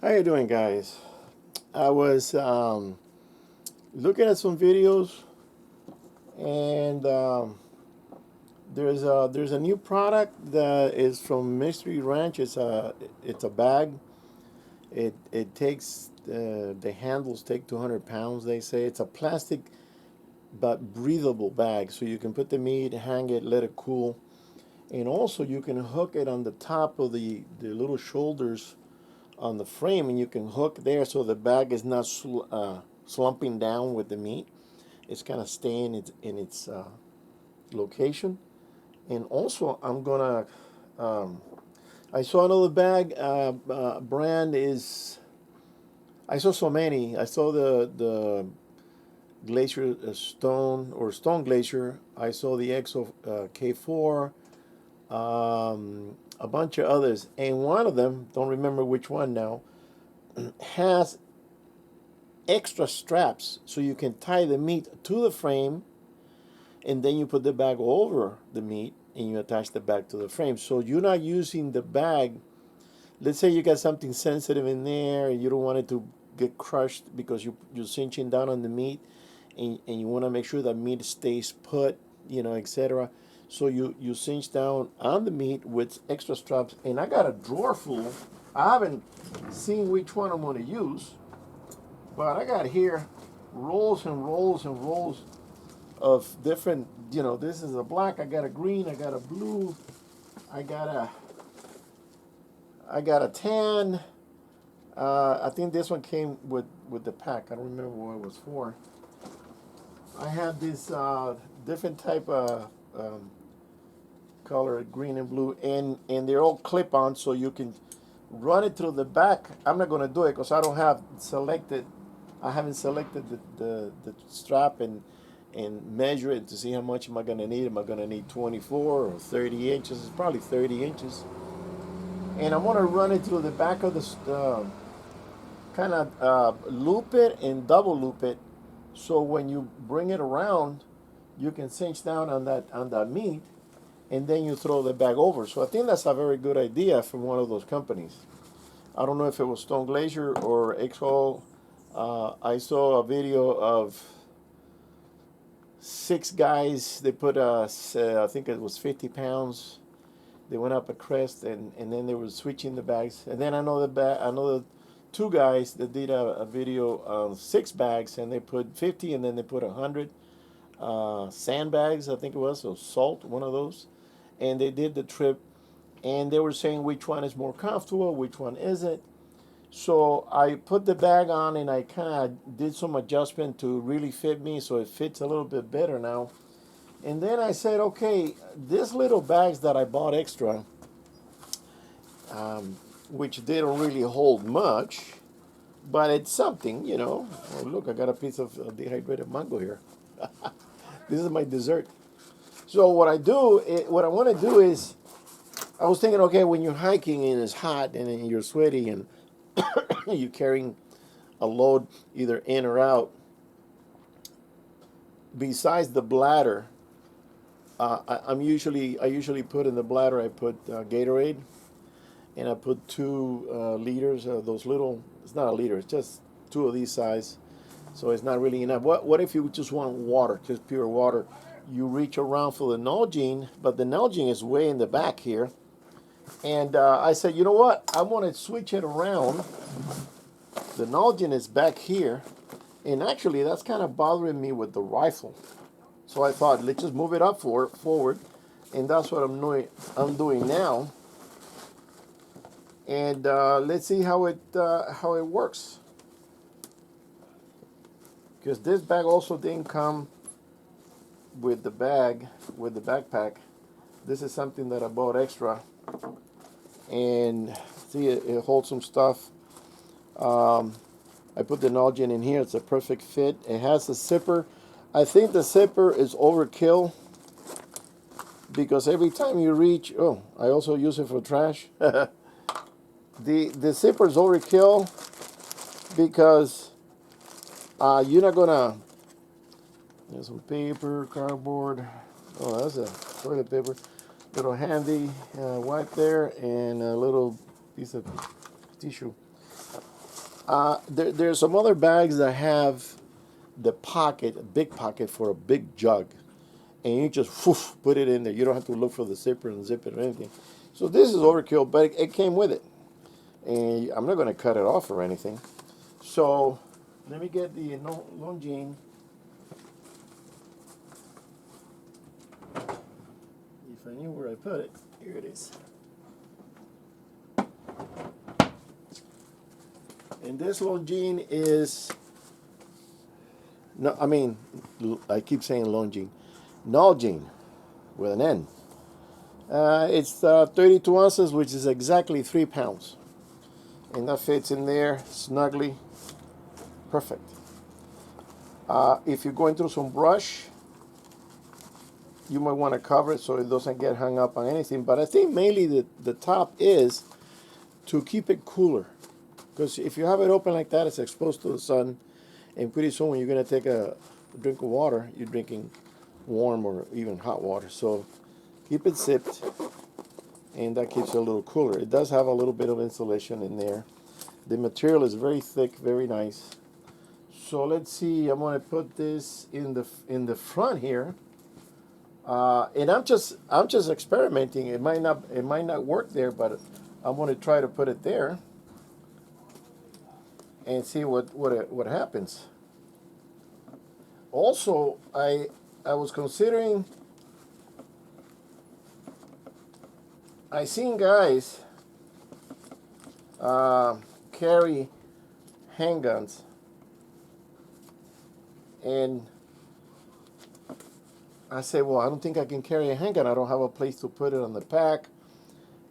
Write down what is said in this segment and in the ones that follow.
How you doing, guys? I was looking at some videos, and there's a new product that is from Mystery Ranch. It's a bag. It takes the handles take 200 pounds. They say it's a plastic but breathable bag, so you can put the meat, hang it, let it cool, and also you can hook it on the top of the little shoulders on the frame, and you can hook there so the bag is not slumping down with the meat. It's kind of staying in its location. And also, um, I saw another bag. Brand is, I saw so many. I saw the Glacier Stone or Stone Glacier. I saw the EXO K4. A bunch of others, and one of them, don't remember which one now, has extra straps so you can tie the meat to the frame, and then you put the bag over the meat and you attach the bag to the frame. So you're not using the bag. Let's say you got something sensitive in there and you don't want it to get crushed because you're cinching down on the meat, and you want to make sure that meat stays put, etc. So you cinch down on the meat with extra straps. And I got a drawer full. I haven't seen which one I'm going to use, but I got here rolls and rolls and rolls of different, this is a black, I got a green, I got a blue, I got a I got a tan. I think this one came with the pack. I don't remember what it was for. I have this different type of color, green and blue, and they're all clip-on, so you can run it through the back. I'm not gonna do it because I haven't selected the strap and measure it to see how much am I gonna need. Am I gonna need 24 or 30 inches? It's probably 30 inches. And I'm gonna run it through the back of the kind of loop it and double loop it, so when you bring it around, you can cinch down on that meat, and then you throw the bag over. So I think that's a very good idea from one of those companies. I don't know if it was Stone Glacier or XO. I saw a video of 6 guys. They put I think it was 50 pounds. They went up a crest, and then they were switching the bags. And then another 2 guys that did a video of 6 bags, and they put 50, and then they put 100 sandbags, I think it was, or salt, one of those. And they did the trip, and they were saying which one is more comfortable, which one isn't. So I put the bag on, and I kind of did some adjustment to really fit me, so it fits a little bit better now. And then I said, okay, these little bags that I bought extra, which they don't really hold much, but it's something. Oh, look, I got a piece of dehydrated mango here. This is my dessert. So what I want to do is, I was thinking, okay, when you're hiking and it's hot and you're sweaty and you're carrying a load either in or out, besides the bladder, I usually put in the bladder, I put Gatorade, and I put 2 liters of those little. It's not a liter. It's just 2 of these size. So it's not really enough. What if you just want water, just pure water? You reach around for the Nalgene, but the Nalgene is way in the back here. And I said, you know what? I want to switch it around. The Nalgene is back here, and actually that's kind of bothering me with the rifle. So I thought, let's just move it up forward, and that's what I'm doing now. And let's see how it works. Because this bag also didn't come with the backpack. This is something that I bought extra, and see, it holds some stuff. I put the Nalgene in here. It's a perfect fit. It has a zipper. I think the zipper is overkill, because every time you reach, oh, I also use it for trash. The zipper is overkill because you're not gonna. There's some paper, cardboard. Oh, that's a toilet paper. Little handy wipe there, and a little piece of tissue. There's some other bags that have the pocket, a big pocket for a big jug, and you just put it in there. You don't have to look for the zipper and zip it or anything. So this is overkill, but it came with it, and I'm not going to cut it off or anything. So let me get the Longines. If I knew where I put it, here it is. And this Longines is, no, I mean, I keep saying Longines, Nalgene with an N. It's 32 ounces, which is exactly 3 pounds. And that fits in there snugly, perfect. If you're going through some brush, you might want to cover it so it doesn't get hung up on anything. But I think mainly the top is to keep it cooler. Because if you have it open like that, it's exposed to the sun. And pretty soon when you're going to take a drink of water, you're drinking warm or even hot water. So keep it zipped, and that keeps it a little cooler. It does have a little bit of insulation in there. The material is very thick, very nice. So let's see. I'm going to put this in the front here, and I'm just experimenting. It might not work there, but I'm going to try to put it there and see what happens. Also, I was considering. I seen guys carry handguns, and I say, well, I don't think I can carry a handgun. I don't have a place to put it on the pack.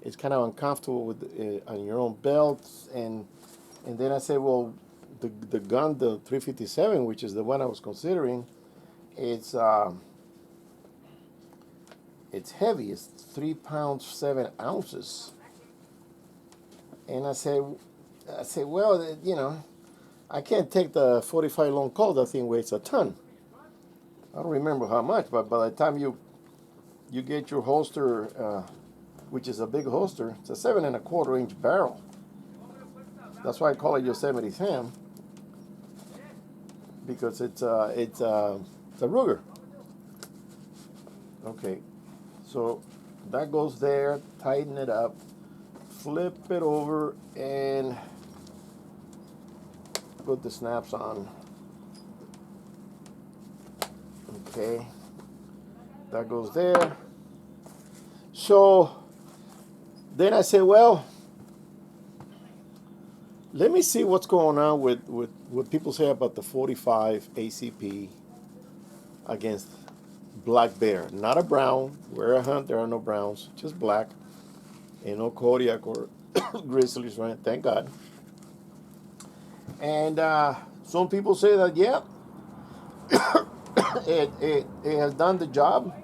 It's kind of uncomfortable with on your own belt, and then I say, well, the gun, the 357, which is the one I was considering, it's heavy. It's 3 pounds 7 ounces. And I say, well, you know, I can't take the 45 long Colt. That thing weighs a ton. I don't remember how much, but by the time you get your holster, which is a big holster, it's a 7 1/4 inch barrel. That's why I call it Yosemite Sam, because it's a Ruger. Okay, so that goes there. Tighten it up, flip it over, and put the snaps on. Okay, that goes there. So then I say, well, let me see what's going on with what people say about the 45 ACP against black bear. Not a brown. Where I hunt, there are no browns, just black. And no Kodiak or grizzlies, right? Thank God. And some people say that, yeah, it has done the job.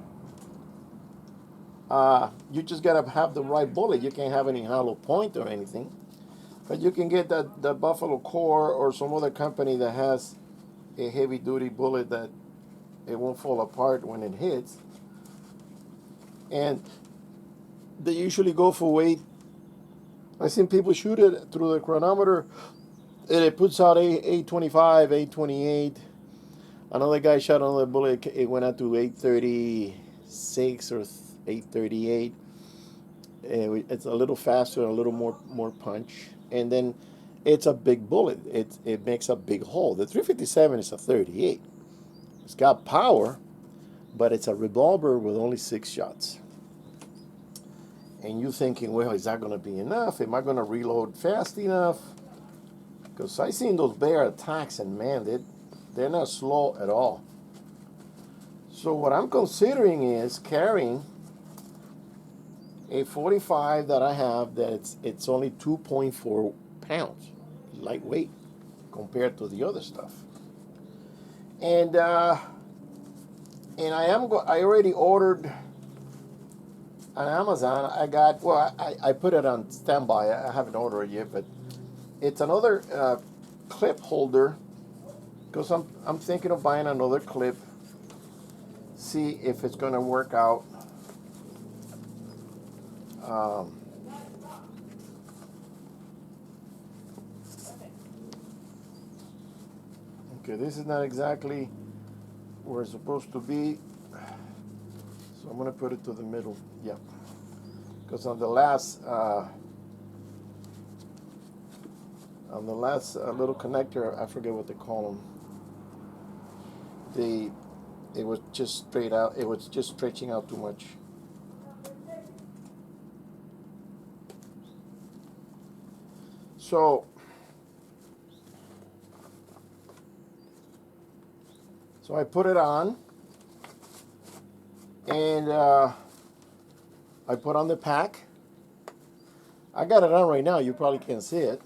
You just got to have the right bullet. You can't have any hollow point or anything. But you can get the Buffalo Core or some other company that has a heavy-duty bullet that it won't fall apart when it hits. And they usually go for weight. I've seen people shoot it through the chronometer, and it puts out 825, 828. Another guy shot another bullet. It went out to 836 or 838. It's a little faster, a little more punch, and then it's a big bullet. It makes a big hole. The 357 is a 38. It's got power, but it's a revolver with only 6 shots. And you're thinking, well, is that going to be enough? Am I going to reload fast enough? Because I seen those bear attacks, and man, they're not slow at all. So what I'm considering is carrying a 45 that I have that it's only 2.4 pounds, lightweight compared to the other stuff. And I already ordered on Amazon. I put it on standby. I haven't ordered it yet, but it's another clip holder, because I'm thinking of buying another clip. See if it's going to work out. Okay, this is not exactly where it's supposed to be. So I'm going to put it to the middle. Yeah. Because on the last little connector, I forget what they call them. It was just straight out. It was just stretching out too much. So I put it on, and I put on the pack. I got it on right now. You probably can't see it.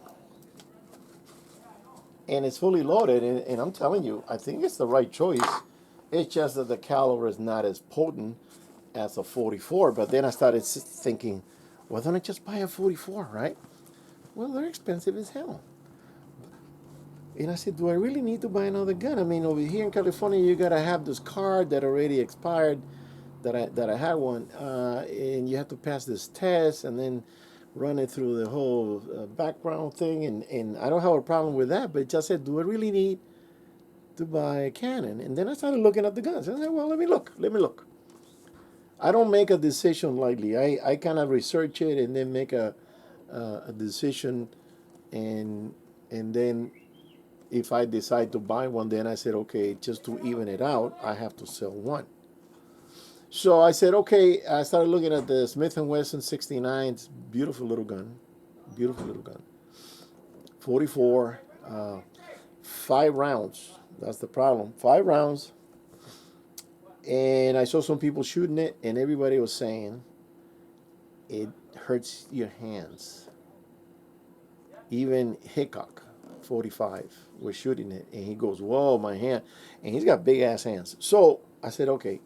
And it's fully loaded, and I'm telling you, I think it's the right choice. It's just that the caliber is not as potent as a 44. But then I started thinking, why don't I just buy a 44, right? Well, they're expensive as hell. And I said, do I really need to buy another gun? I mean, over here in California, you gotta have this card that already expired, that I had one, and you have to pass this test and then run it through the whole background thing. And I don't have a problem with that, but just said, do I really need to buy a Canon? And then I started looking at the guns. I said, well, let me look. I don't make a decision lightly. I kind of research it and then make a decision, and then if I decide to buy one, then I said, okay, just to even it out, I have to sell one. So I said, okay, I started looking at the Smith & Wesson 69. It's a beautiful little gun. 44, 5 rounds. That's the problem. 5 rounds. And I saw some people shooting it, and everybody was saying it hurts your hands. Even Hickok, 45, was shooting it, and he goes, whoa, my hand. And he's got big ass hands. So I said, okay.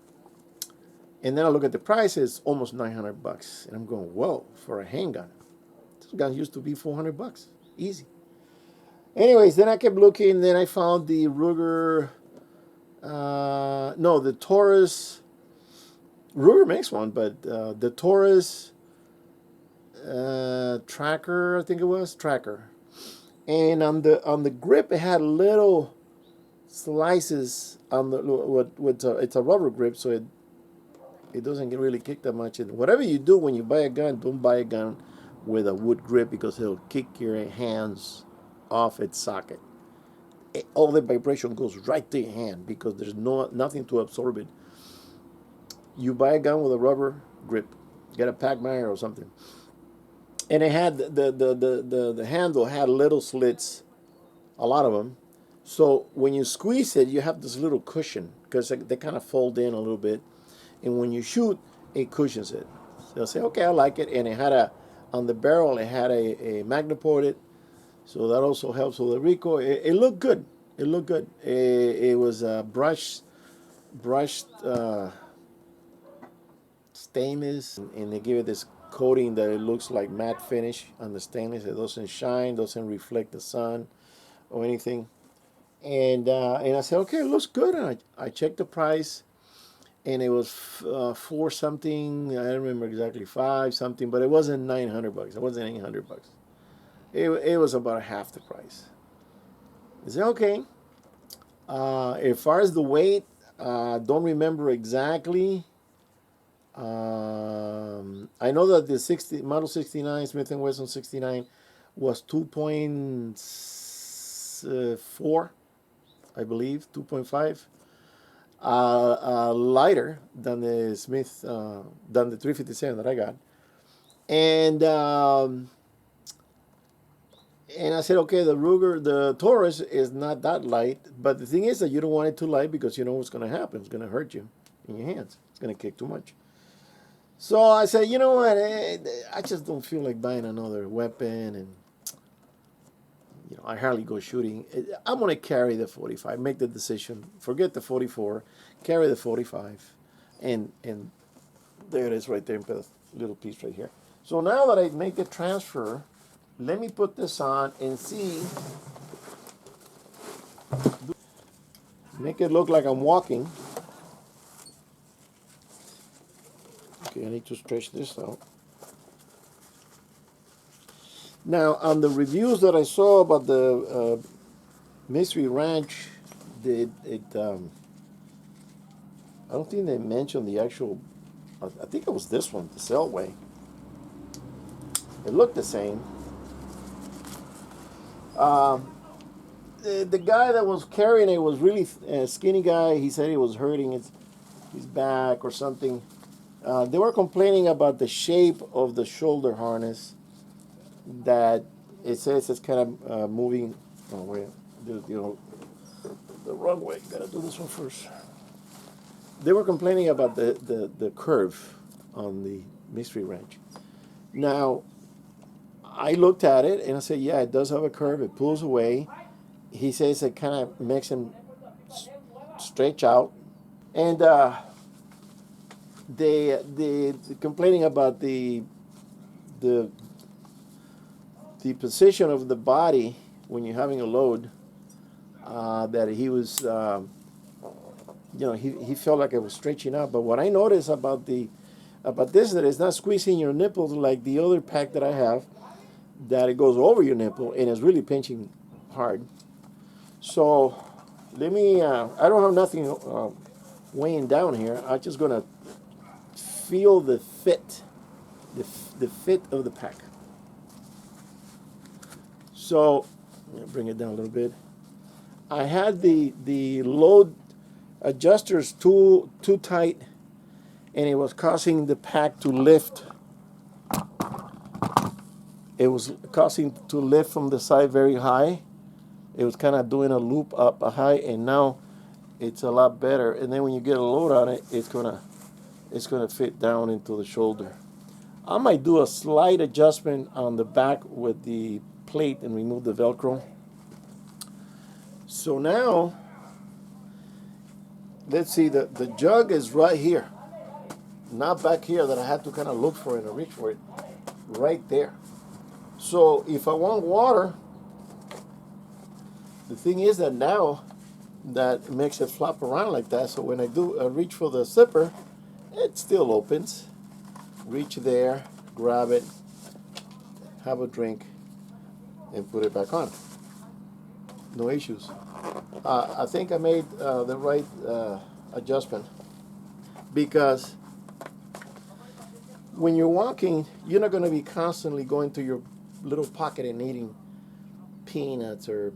And then I look at the price, it's almost $900. And I'm going, whoa, for a handgun. This gun used to be $400. Easy. Anyways, then I kept looking, then I found the Ruger, the Taurus. Ruger makes one, but the Taurus Tracker, I think it was, Tracker. And on the grip, it had little slices on the, it's a rubber grip, so it doesn't really kick that much. And whatever you do when you buy a gun, don't buy a gun with a wood grip, because it'll kick your hands off its socket. All the vibration goes right to your hand because there's nothing to absorb it. You buy a gun with a rubber grip, get a Pacmeyer or something, and it had the handle had little slits, a lot of them. So when you squeeze it, you have this little cushion because they kind of fold in a little bit, and when you shoot, it cushions it. So I say, okay, I like it, and it had on the barrel, it had a Magneported, so that also helps with the recoil. It looked good. It looked good. It was brushed stainless, and they give it this coating that it looks like matte finish on the stainless. It doesn't shine, doesn't reflect the sun or anything. And I said, okay, it looks good. And I checked the price, and it was 4 something. I don't remember exactly, 5 something, but it wasn't $900. It wasn't $800. It was about half the price. I said, okay. As far as the weight, don't remember exactly. I know that the Model 69, Smith & Wesson 69, was 2.4, I believe, 2.5. Lighter than the Smith, than the 357 that I got. And I said, okay, the Taurus is not that light, but the thing is that you don't want it too light because you know what's going to happen. It's going to hurt you in your hands. It's going to kick too much. So I said, you know what? I just don't feel like buying another weapon, and I hardly go shooting. I'm going to carry the 45. Make the decision. Forget the 44. Carry the 45, and there it is right there in a little piece right here. So now that I make the transfer, let me put this on and see. Make it look like I'm walking. Okay, I need to stretch this out. Now, on the reviews that I saw about the Mystery Ranch I don't think they mentioned the actual. I think it was this one, the Selway. It looked the same. Um, the guy that was carrying it was really skinny guy. He said he was hurting his back or something. They were complaining about the shape of the shoulder harness. That it says it's kind of moving. Oh wait, the wrong way. Gotta do this one first. They were complaining about the curve on the Mystery Ranch. Now, I looked at it and I said, yeah, it does have a curve. It pulls away. He says it kind of makes him stretch out. And they complaining about the the position of the body when you're having a load. That he was, he felt like it was stretching out. But what I noticed about this that it's not squeezing your nipples like the other pack that I have, that it goes over your nipple and it's really pinching hard. So let me. I don't have nothing weighing down here. I'm just gonna feel the fit, the fit of the pack. So I'm gonna bring it down a little bit. I had the load adjusters too tight, and it was causing the pack to lift. It was causing to lift from the side very high. It was kind of doing a loop up a high, and now it's a lot better. And then when you get a load on it, it's gonna fit down into the shoulder. I might do a slight adjustment on the back with the plate and remove the Velcro. So now, let's see, the jug is right here. Not back here that I had to kind of look for it and reach for it. Right there. So if I want water, the thing is that now that makes it flop around like that. So when I do reach for the zipper, it still opens. Reach there, grab it, have a drink, and put it back on. No issues. I think I made the right adjustment, because when you're walking, you're not going to be constantly going to your little pocket and eating peanuts or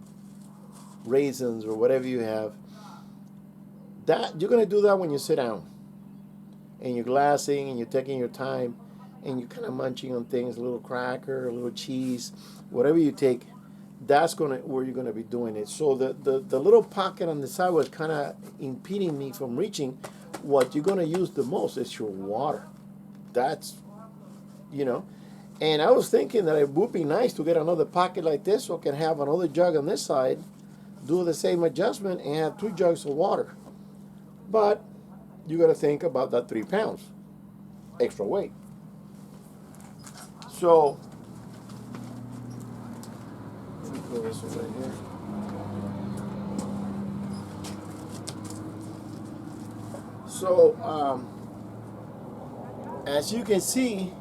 raisins or whatever you have. That you're going to do that when you sit down and you're glassing and you're taking your time and you're kind of munching on things, a little cracker, a little cheese, whatever you take. That's where you're gonna be doing it. So the little pocket on the side was kind of impeding me from reaching. What you're gonna use the most is your water. That's, And I was thinking that it would be nice to get another pocket like this, so I can have another jug on this side, do the same adjustment, and have 2 jugs of water. But you got to think about that 3 pounds extra weight. So. This one right here. So, as you can see,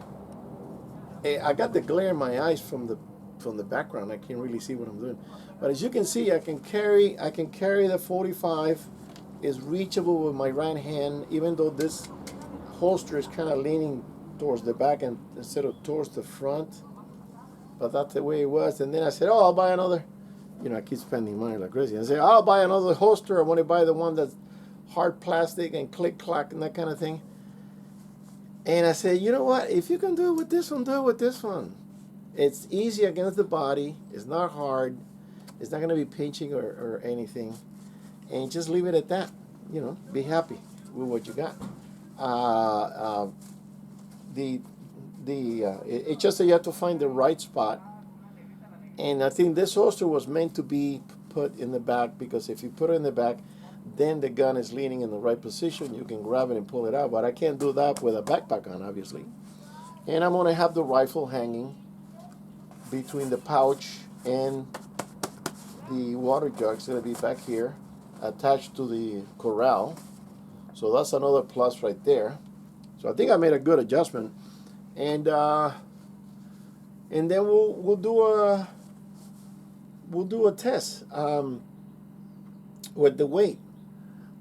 I got the glare in my eyes from the background. I can't really see what I'm doing, but as you can see, I can carry the 45. Is reachable with my right hand, even though this holster is kind of leaning towards the back and instead of towards the front. But that's the way it was. And then I said, I'll buy another. I keep spending money like crazy. I said, I'll buy another holster. I want to buy the one that's hard plastic and click-clack and that kind of thing. And I said, you know what? If you can do it with this one, do it with this one. It's easy against the body. It's not hard. It's not going to be pinching or anything. And just leave it at that. Be happy with what you got. It's just that you have to find the right spot, and I think this holster was meant to be put in the back, because if you put it in the back, then the gun is leaning in the right position. You can grab it and pull it out, but I can't do that with a backpack on, obviously. And I'm going to have the rifle hanging between the pouch and the water jug. It's going to be back here attached to the corral, so that's another plus right there. So I think I made a good adjustment. And then we'll do a test. with the weight.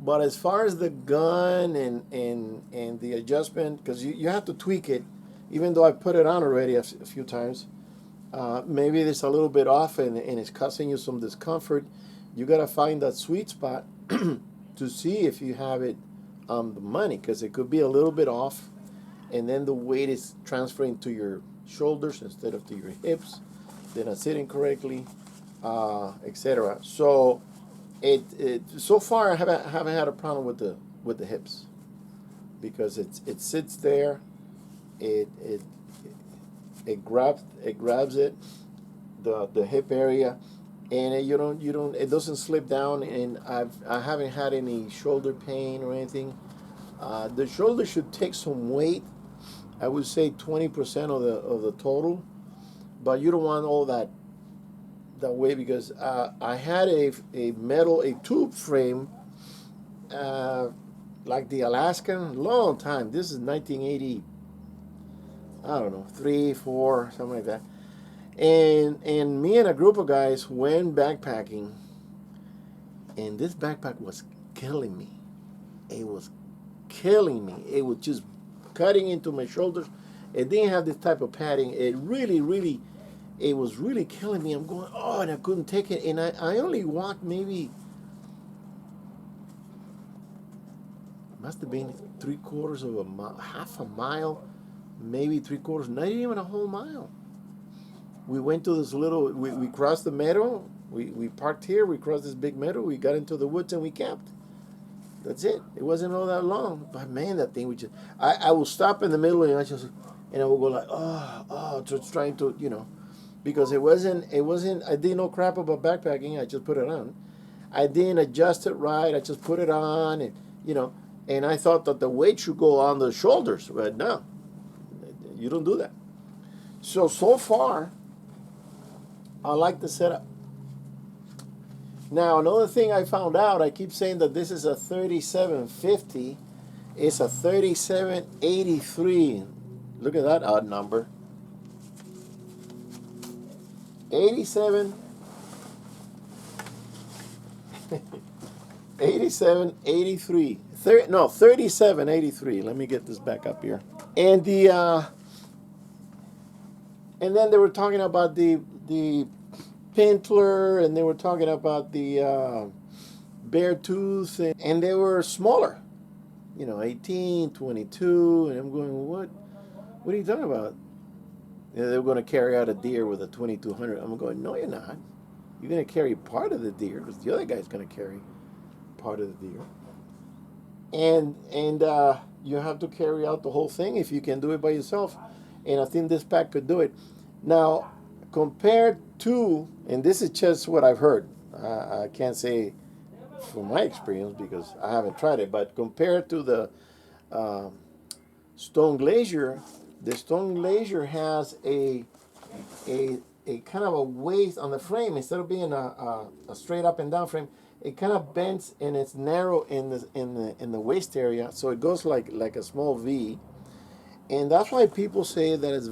But as far as the gun and the adjustment, because you have to tweak it, even though I put it on already a few times, maybe it's a little bit off and it's causing you some discomfort. You got to find that sweet spot to see if you have it on the money, because it could be a little bit off, and then the weight is transferring to your shoulders instead of to your hips. They're not sitting correctly, etc. So it so far I haven't had a problem with the hips, because it sits there, it grabs it, the hip area, and you don't it doesn't slip down, and I haven't had any shoulder pain or anything. The shoulder should take some weight. I would say 20% of the total, but you don't want all that way, because I had a tube frame, like the Alaskan, long time. This is 1980. I don't know, 3, 4, something like that. And me and a group of guys went backpacking, and this backpack was killing me. It was killing me. It was just cutting into my shoulders. It didn't have this type of padding. It really, it was really killing me. I'm going, oh, and I couldn't take it. And I only walked maybe, must have been 3/4 of a mile, half a mile, maybe 3/4, not even a whole mile. We went to this little, we crossed the meadow. We parked here. We crossed this big meadow. We got into the woods and we camped. That's it. It wasn't all that long. But man, that thing, I will stop in the middle and I will go like, just trying to, because it wasn't, I didn't know crap about backpacking. I just put it on. I didn't adjust it right. I just put it on, and I thought that the weight should go on the shoulders, but no, you don't do that. So far, I like the setup. Now, another thing I found out, I keep saying that this is a 3750. It's a 3783. Look at that odd number. 87, 87, 83. 3783. Let me get this back up here. And and then they were talking about the Pintler, and they were talking about the Beartooth, and they were smaller, 18, 22, and I'm going, what are you talking about? They were going to carry out a deer with a 2200. I'm going, no, you're not. You're going to carry part of the deer, because the other guy's going to carry part of the deer. And you have to carry out the whole thing if you can do it by yourself. And I think this pack could do it. Now, compared to, and this is just what I've heard, I can't say from my experience because I haven't tried it, but compared to the Stone Glacier, the Stone Glacier has a kind of a waist on the frame. Instead of being a straight up and down frame, it kind of bends and it's narrow in the waist area, so it goes like a small V, and that's why people say that it's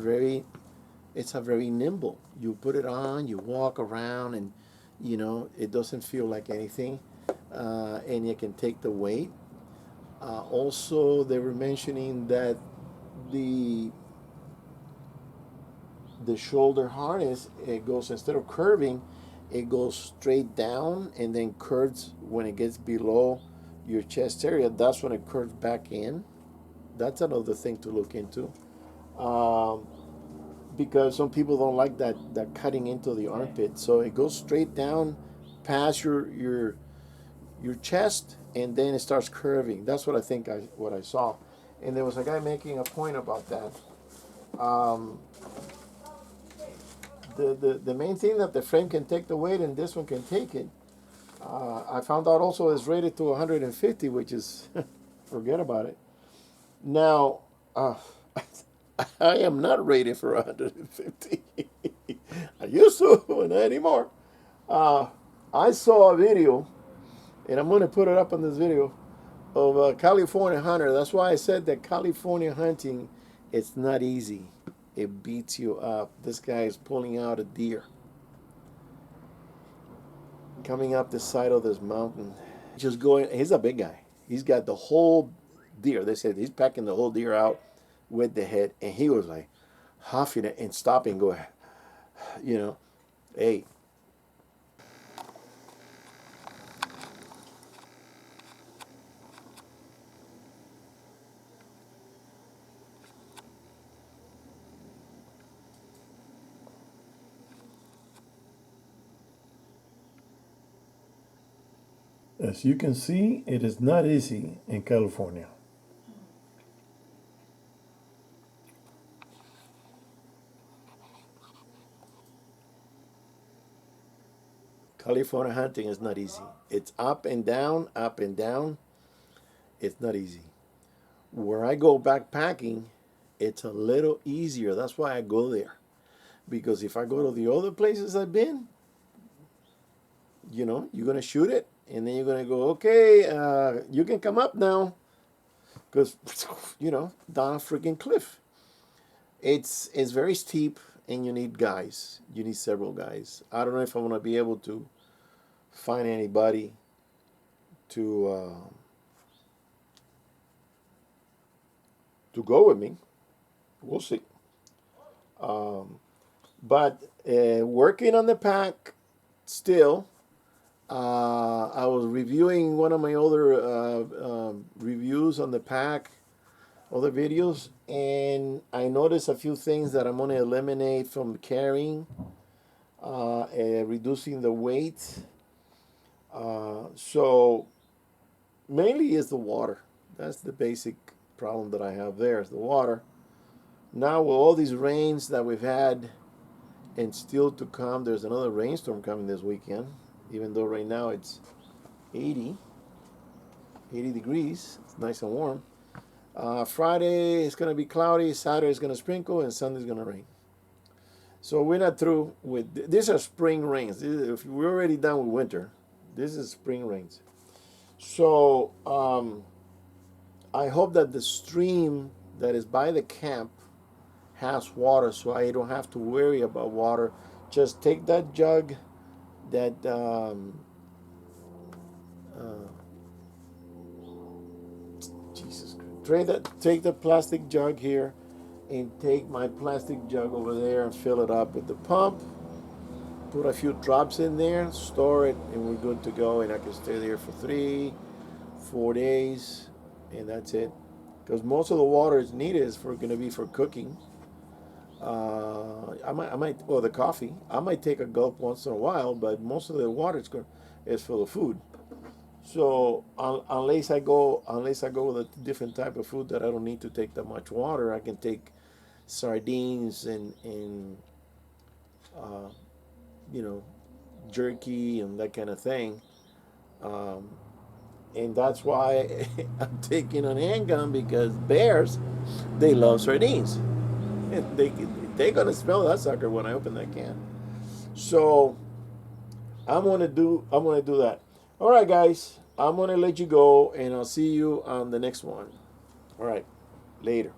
a very nimble. You put it on, you walk around, and it doesn't feel like anything, and you can take the weight. Also, they were mentioning that the shoulder harness, it goes, instead of curving, it goes straight down and then curves when it gets below your chest area. That's when it curves back in. That's another thing to look into, because some people don't like that cutting into the armpit. So it goes straight down past your chest, and then it starts curving. That's what I think what I saw. And there was a guy making a point about that. The main thing that the frame can take the weight and this one can take it. I found out also it's rated to 150, which is forget about it. Now, I am not rated for 150. I used to, but not anymore. I saw a video, and I'm going to put it up on this video, of a California hunter. That's why I said that California hunting, it's not easy. It beats you up. This guy is pulling out a deer, coming up the side of this mountain. just going. He's a big guy. He's got the whole deer. They said he's packing the whole deer out with the head, and he was like huffing it and stopping, going, you know, hey. As you can see, it is not easy in California. California hunting is not easy. It's up and down, up and down. It's not easy. Where I go backpacking, it's a little easier. That's why I go there. Because if I go to the other places I've been, you're going to shoot it. And then you're going to go, okay, you can come up now. Because, down a freaking cliff. It's very steep, and you need guys. You need several guys. I don't know if I'm going to be able to find anybody to go with me. We'll see. But working on the pack still. I was reviewing one of my other reviews on the pack, other videos, and I noticed a few things that I'm going to eliminate from carrying, reducing the weight. So mainly is the water. That's the basic problem that I have there is the water. Now with all these rains that we've had and still to come, there's another rainstorm coming this weekend, even though right now it's 80 degrees. It's nice and warm. Friday it's going to be cloudy, Saturday is going to sprinkle, and Sunday is going to rain. So we're not through with, these are spring rains. If we're already done with winter, this is spring rains. So I hope that the stream that is by the camp has water, so I don't have to worry about water. Just take that jug, that Jesus Christ. Take the plastic jug here, and take my plastic jug over there and fill it up with the pump. Put a few drops in there, store it, and we're good to go. And I can stay there for 3-4 days, and that's it. Because most of the water is needed is going to be for cooking. Well, the coffee. I might take a gulp once in a while, but most of the water is for the food. So unless I go with a different type of food that I don't need to take that much water, I can take sardines and jerky and that kind of thing. And that's why I'm taking an handgun, because bears, they love sardines. And they're gonna smell that sucker when I open that can. So I'm gonna do that. All right, guys, I'm gonna let you go, and I'll see you on the next one. All right, later.